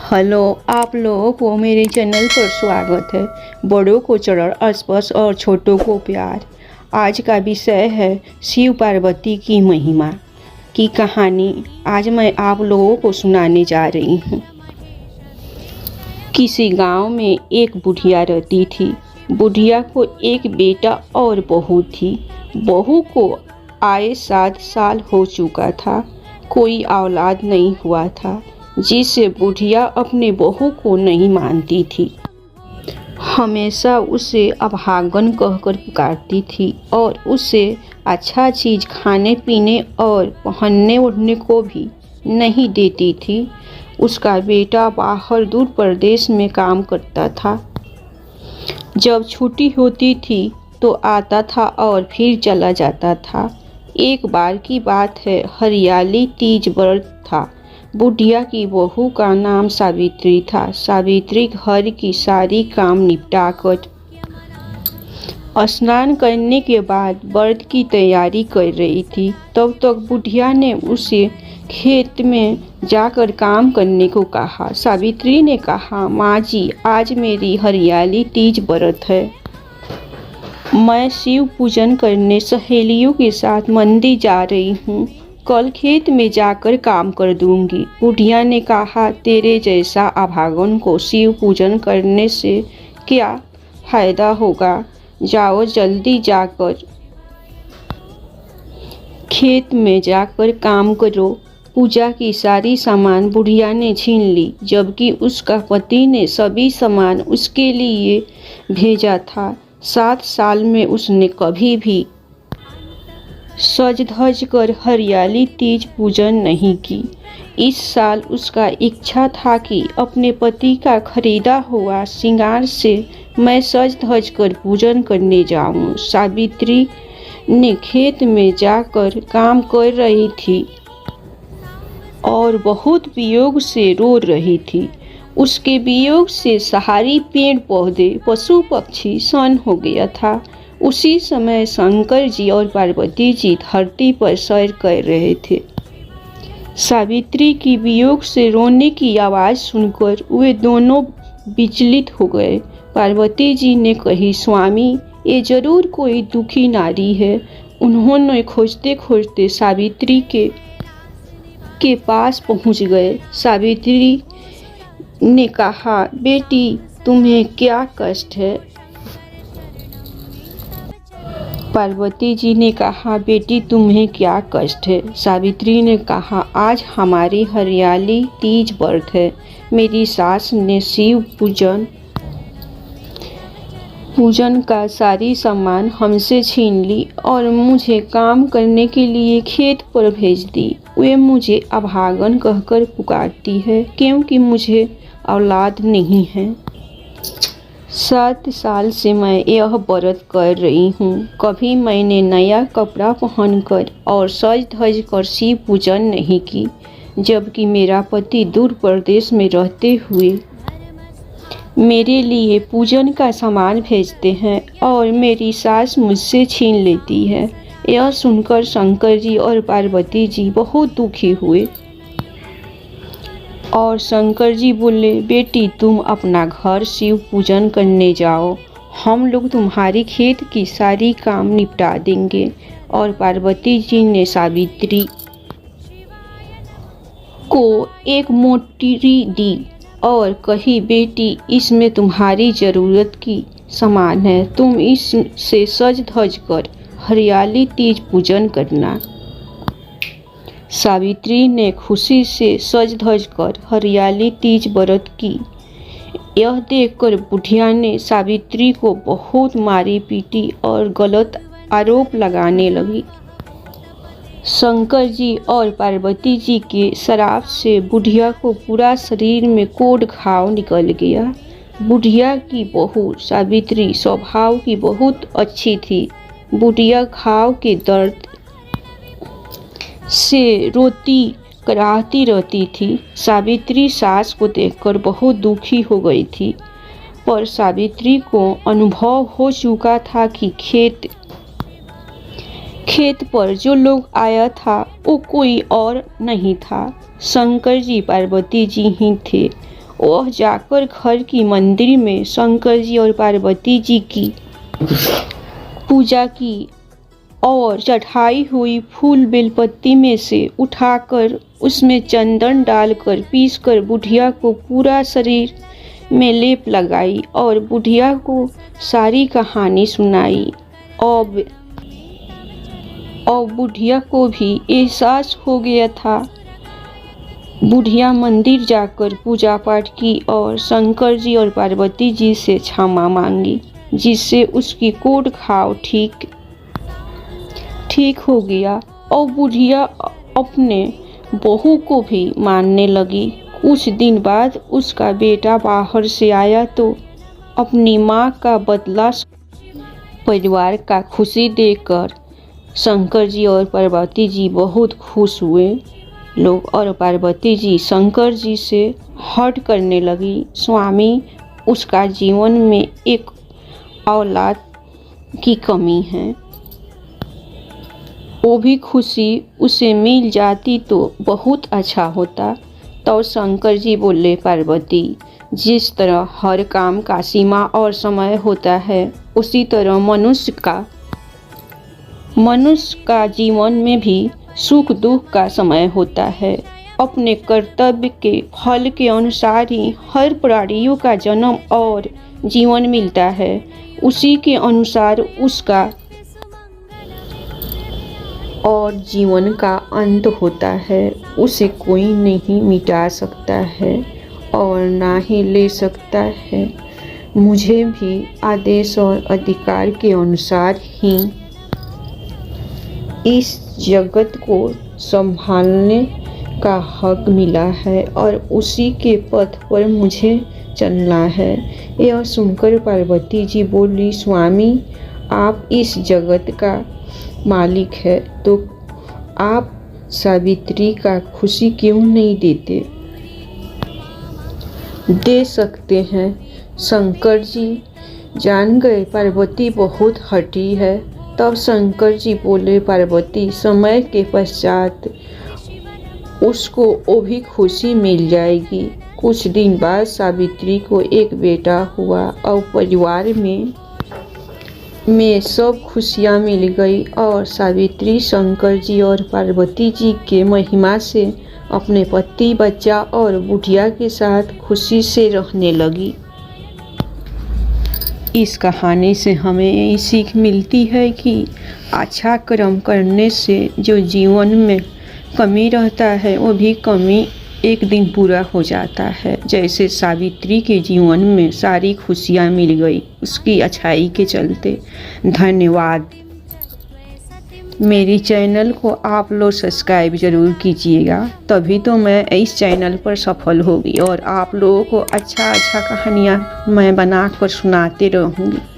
Hello, आप लोगों को मेरे चैनल पर स्वागत है। बड़ों को चरण स्पर्श और छोटों को प्यार। आज का विषय है शिव पार्वती की महिमा की कहानी। आज मैं आप लोगों को सुनाने जा रही हूँ। किसी गांव में एक बुढ़िया रहती थी। बुढ़िया को एक बेटा और बहू थी। बहू को आए 7 साल हो चुका था। कोई औलाद नहीं हुआ था, जिससे बुढ़िया अपने बहू को नहीं मानती थी। हमेशा उसे अभागन कहकर पुकारती थी और उसे अच्छा चीज खाने पीने और पहनने ओढ़ने को भी नहीं देती थी। उसका बेटा बाहर दूर प्रदेश में काम करता था। जब छुट्टी होती थी तो आता था और फिर चला जाता था। एक बार की बात है, हरियाली तीज व्रत था। बुढ़िया की बहू का नाम सावित्री था। सावित्री घर की सारी काम निपटाकर स्नान करने के बाद व्रत की तैयारी कर रही थी। तब तक बुढ़िया ने उसे खेत में जाकर काम करने को कहा। सावित्री ने कहा, माँ जी, आज मेरी हरियाली तीज व्रत है। मैं शिव पूजन करने सहेलियों के साथ मंदिर जा रही हूँ। कल खेत में जाकर काम कर दूंगी। बुढ़िया ने कहा, तेरे जैसा अभागन को शिव पूजन करने से क्या फायदा होगा? जाओ जल्दी जाकर खेत में जाकर काम करो। पूजा की सारी सामान बुढ़िया ने छीन ली, जबकि उसका पति ने सभी सामान उसके लिए भेजा था। 7 साल में उसने कभी भी सज धज कर हरियाली तीज पूजन नहीं की। इस साल उसका इच्छा था कि अपने पति का खरीदा हुआ श्रृंगार से मैं सज धज कर पूजन करने जाऊं। सावित्री ने खेत में जाकर काम कर रही थी और बहुत वियोग से रो रही थी। उसके वियोग से सारे पेड़ पौधे पशु पक्षी सन्न हो गया था। उसी समय शंकर जी और पार्वती जी धरती पर सैर कर रहे थे। सावित्री की वियोग से रोने की आवाज़ सुनकर वे दोनों विचलित हो गए। पार्वती जी ने कही, स्वामी, ये जरूर कोई दुखी नारी है। उन्होंने खोजते खोजते सावित्री के पास पहुंच गए। सावित्री ने कहा, बेटी, तुम्हें क्या कष्ट है? पार्वती जी ने कहा, बेटी, तुम्हें क्या कष्ट है? सावित्री ने कहा, आज हमारी हरियाली तीज व्रत है। मेरी सास ने शिव पूजन का सारी सामान हमसे छीन ली और मुझे काम करने के लिए खेत पर भेज दी। वे मुझे अभागन कहकर पुकारती है, क्योंकि मुझे औलाद नहीं है। 7 साल से मैं यह व्रत कर रही हूँ। कभी मैंने नया कपड़ा पहनकर और सज धज कर शिव पूजन नहीं की, जबकि मेरा पति दूर प्रदेश में रहते हुए मेरे लिए पूजन का सामान भेजते हैं और मेरी सास मुझसे छीन लेती है। यह सुनकर शंकर जी और पार्वती जी बहुत दुखी हुए और शंकर जी बोले, बेटी, तुम अपना घर शिव पूजन करने जाओ। हम लोग तुम्हारी खेत की सारी काम निपटा देंगे। और पार्वती जी ने सावित्री को एक मोटरी दी और कही, बेटी, इसमें तुम्हारी ज़रूरत की सामान है। तुम इससे सज धज कर हरियाली तीज पूजन करना। सावित्री ने खुशी से सज धज कर हरियाली तीज व्रत की। यह देखकर बुढ़िया ने सावित्री को बहुत मारी पीटी और गलत आरोप लगाने लगी। शंकर जी और पार्वती जी के श्राप से बुढ़िया को पूरा शरीर में कोढ़ घाव निकल गया। बुढ़िया की बहू सावित्री स्वभाव की बहुत अच्छी थी। बुढ़िया घाव के दर्द से रोती कराहती रहती थी। सावित्री सास को देखकर बहुत दुखी हो गई थी, पर सावित्री को अनुभव हो चुका था कि खेत पर जो लोग आया था वो कोई और नहीं था, शंकर जी पार्वती जी ही थे। वह जाकर घर की मंदिर में शंकर जी और पार्वती जी की पूजा की और चढ़ाई हुई फूल बेलपत्ती में से उठाकर उसमें चंदन डालकर पीसकर बुढ़िया को पूरा शरीर में लेप लगाई और बुढ़िया को सारी कहानी सुनाई। अब बुढ़िया को भी एहसास हो गया था। बुढ़िया मंदिर जाकर पूजा पाठ की और शंकर जी और पार्वती जी से क्षमा मांगी, जिससे उसकी कोढ़ घाव ठीक हो गया और बुढ़िया अपने बहू को भी मानने लगी। कुछ दिन बाद उसका बेटा बाहर से आया तो अपनी माँ का बदला परिवार का खुशी देखकर शंकर जी और पार्वती जी बहुत खुश हुए लोग और पार्वती जी शंकर जी से हट करने लगी। स्वामी, उसका जीवन में एक औलाद की कमी है, वो भी खुशी उसे मिल जाती तो बहुत अच्छा होता। तो शंकर जी बोले, पार्वती, जिस तरह हर काम का सीमा और समय होता है, उसी तरह मनुष्य का जीवन में भी सुख दुख का समय होता है। अपने कर्तव्य के फल के अनुसार ही हर प्राणियों का जन्म और जीवन मिलता है, उसी के अनुसार उसका और जीवन का अंत होता है। उसे कोई नहीं मिटा सकता है और ना ही ले सकता है। मुझे भी आदेश और अधिकार के अनुसार ही इस जगत को संभालने का हक मिला है और उसी के पथ पर मुझे चलना है। यह सुनकर पार्वती जी बोली, स्वामी, आप इस जगत का मालिक है तो आप सावित्री का खुशी क्यों नहीं देते? दे सकते हैं। शंकर जी जान गए पार्वती बहुत हठी है। तब शंकर जी बोले, पार्वती, समय के पश्चात उसको वो भी खुशी मिल जाएगी। कुछ दिन बाद सावित्री को एक बेटा हुआ और परिवार में सब खुशियाँ मिल गई और सावित्री शंकर जी और पार्वती जी के महिमा से अपने पति, बच्चा और बुढ़िया के साथ खुशी से रहने लगी। इस कहानी से हमें यही सीख मिलती है कि अच्छा कर्म करने से जो जीवन में कमी रहता है वो भी कमी एक दिन पूरा हो जाता है। जैसे सावित्री के जीवन में सारी खुशियाँ मिल गई उसकी अच्छाई के चलते। धन्यवाद। मेरी चैनल को आप लोग सब्सक्राइब ज़रूर कीजिएगा, तभी तो मैं इस चैनल पर सफल होगी और आप लोगों को अच्छा कहानियाँ मैं बनाकर सुनाते रहूँगी।